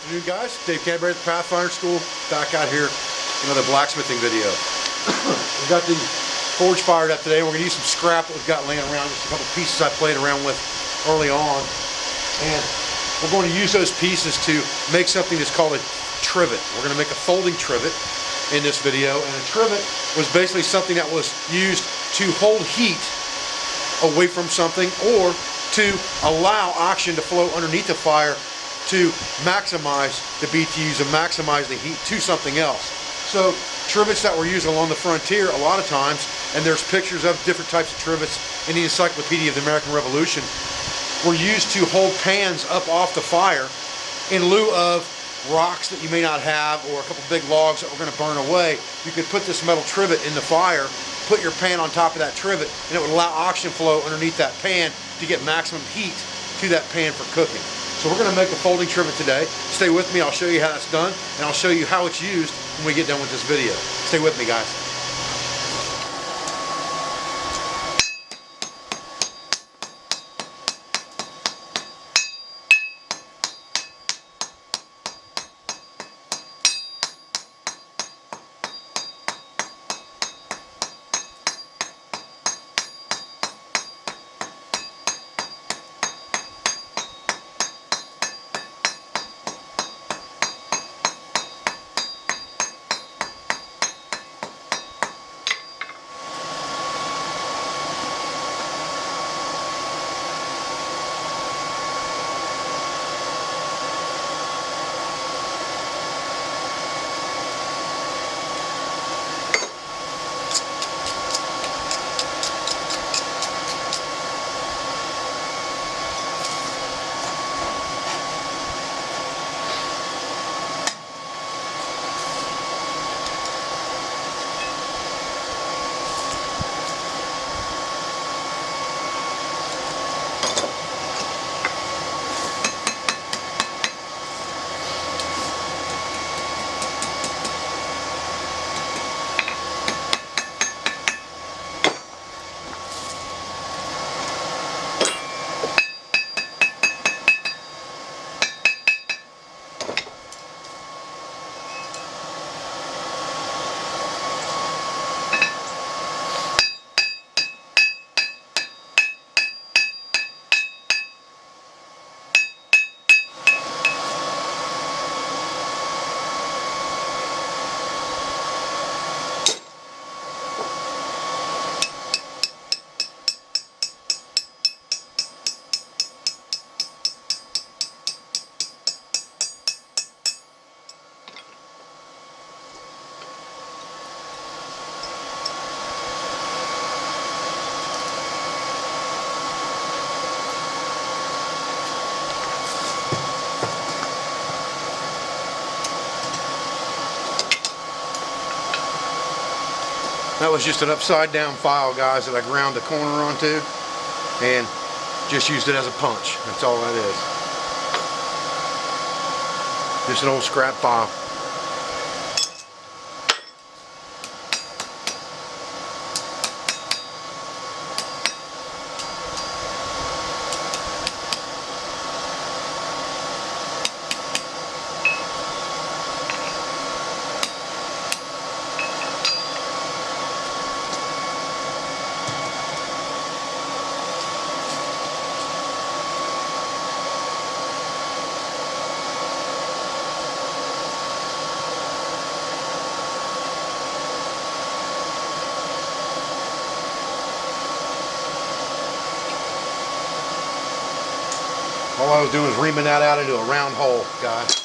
afternoon, guys. Dave Canterbury at the Pathfinder School, back out here, another blacksmithing video. We've got the forge fired up today. We're going to use some scrap that we've got laying around, just a couple pieces I played around with early on. And we're going to use those pieces to make something that's called a trivet. We're going to make a folding trivet in this video. And a trivet was basically something that was used to hold heat away from something, or to allow oxygen to flow underneath the fire to maximize the BTUs and maximize the heat to something else. So trivets that were used along the frontier a lot of times, and there's pictures of different types of trivets in the Encyclopedia of the American Revolution, were used to hold pans up off the fire in lieu of rocks that you may not have, or a couple big logs that were going to burn away. You could put this metal trivet in the fire, put your pan on top of that trivet, and it would allow oxygen flow underneath that pan to get maximum heat to that pan for cooking. So we're going to make a folding trivet today. Stay with me, I'll show you how that's done, and I'll show you how it's used when we get done with this video. Stay with me, guys. That was just an upside down file, guys, that I ground the corner onto and just used it as a punch. That's all that is. Just an old scrap file. All I was doing was reaming that out into a round hole, guys.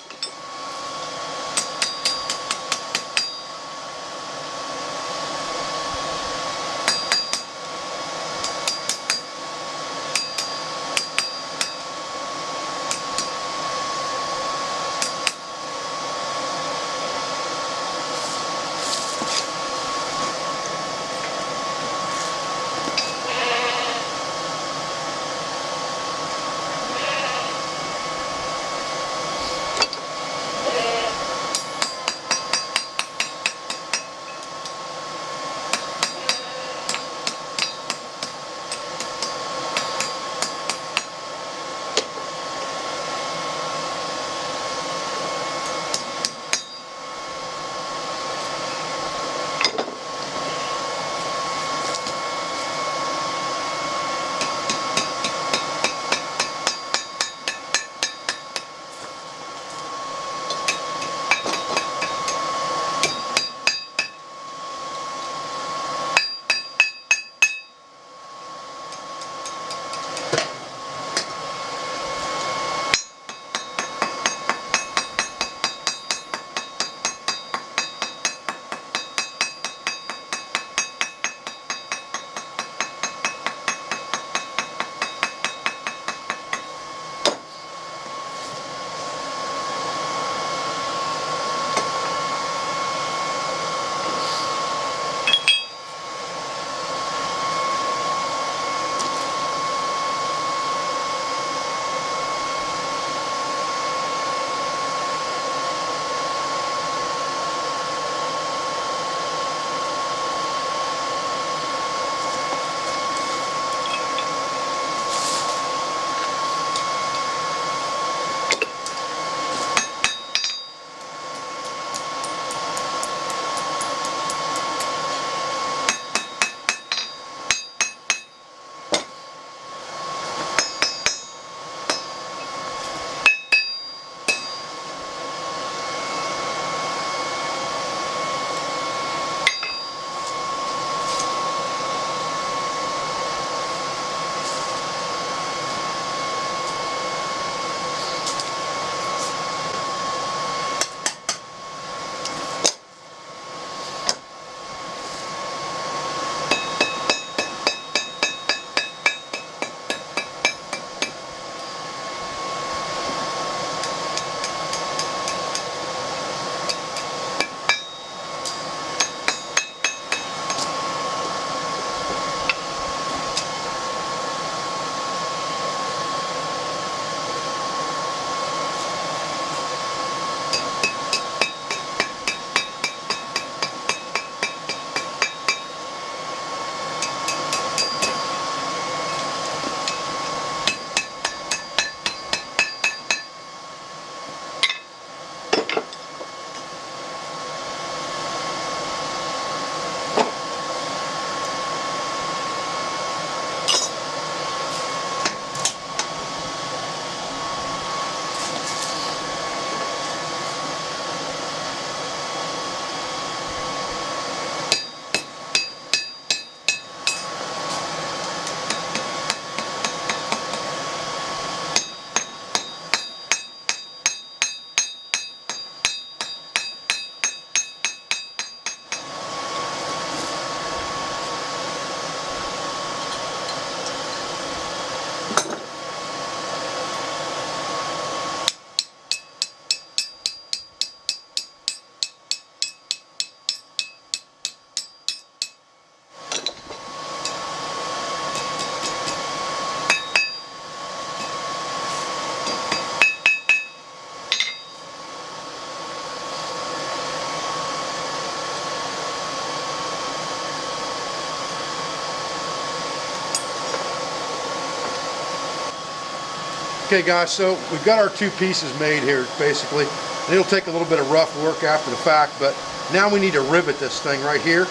Okay guys, so we've got our two pieces made here basically. And it'll take a little bit of rough work after the fact, but now we need to rivet this thing right here.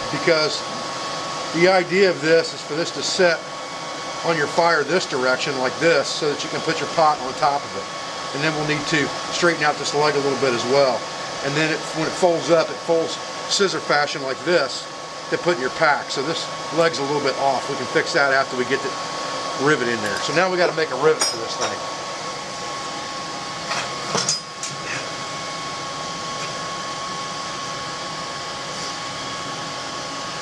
Because the idea of this is for this to set on your fire this direction like this so that you can put your pot on top of it. And then we'll need to straighten out this leg a little bit as well. And then when it folds up, it folds scissor fashion like this to put in your pack. So this leg's a little bit off. We can fix that after we get the rivet in there. So now we got to make a rivet for this thing.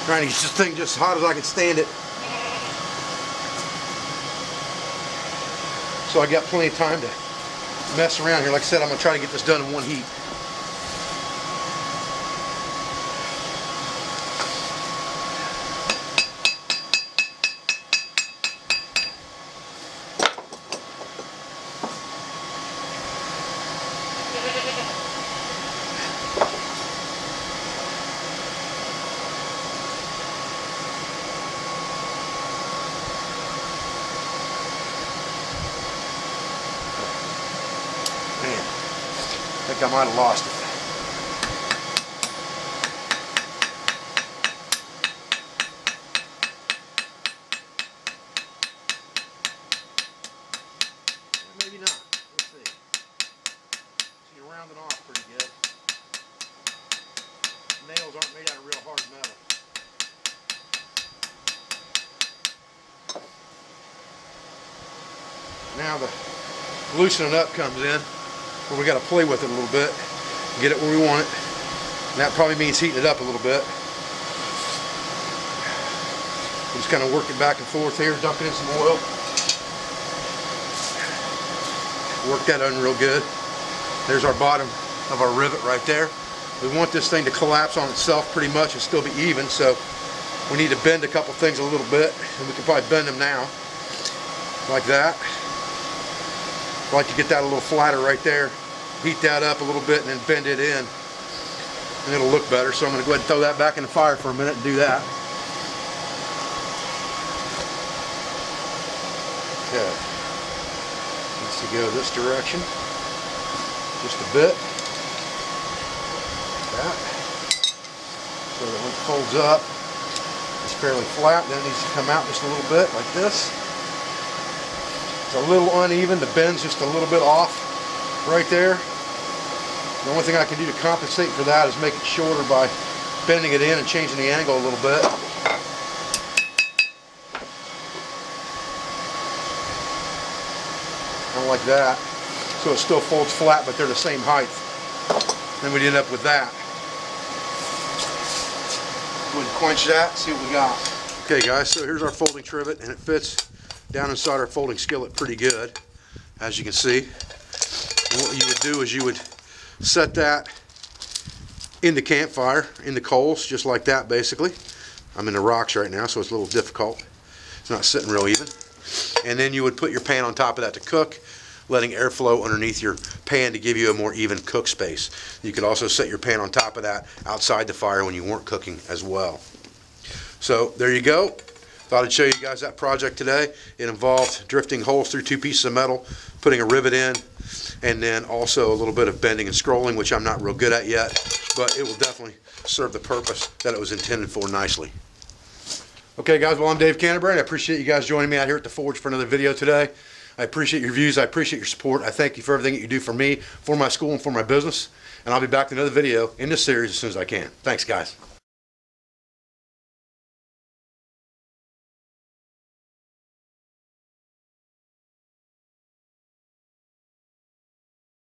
Trying to get this thing just as hot as I can stand it. So I got plenty of time to mess around here. Like I said, I'm going to try to get this done in one heat. I think I might have lost it. Maybe not. Let's see. So you round it off pretty good. Nails aren't made out of real hard metal. Now the loosening up comes in. We got to play with it a little bit, get it where we want it, and that probably means heating it up a little bit. Just kind of work it back and forth here, dumping in some oil. Work that on real good. There's our bottom of our rivet right there. We want this thing to collapse on itself pretty much and still be even, so we need to bend a couple things a little bit, and we can probably bend them now, like that. I like to get that a little flatter right there. Heat that up a little bit and then bend it in, and it'll look better. So I'm going to go ahead and throw that back in the fire for a minute and do that. Okay. Needs to go this direction just a bit. Like that. So that when it folds up, it's fairly flat. Then it needs to come out just a little bit like this. It's a little uneven. The bend's just a little bit off right there. The only thing I can do to compensate for that is make it shorter by bending it in and changing the angle a little bit. Kind of like that. So it still folds flat, but they're the same height. Then we'd end up with that. Go ahead and quench that, see what we got. Okay guys, so here's our folding trivet, and it fits down inside our folding skillet pretty good, as you can see. And what you would do is you would set that in the campfire, in the coals, just like that basically. I'm in the rocks right now, so it's a little difficult. It's not sitting real even. And then you would put your pan on top of that to cook, letting airflow underneath your pan to give you a more even cook space. You could also set your pan on top of that outside the fire when you weren't cooking as well. So there you go. Thought I'd show you guys that project today. It involved drifting holes through two pieces of metal, putting a rivet in, and then also a little bit of bending and scrolling, which I'm not real good at yet, but it will definitely serve the purpose that it was intended for nicely. Okay guys, well I'm Dave Canterbury, and I appreciate you guys joining me out here at the Forge for another video today. I appreciate your views, I appreciate your support, I thank you for everything that you do for me, for my school, and for my business, and I'll be back with another video in this series as soon as I can. Thanks guys.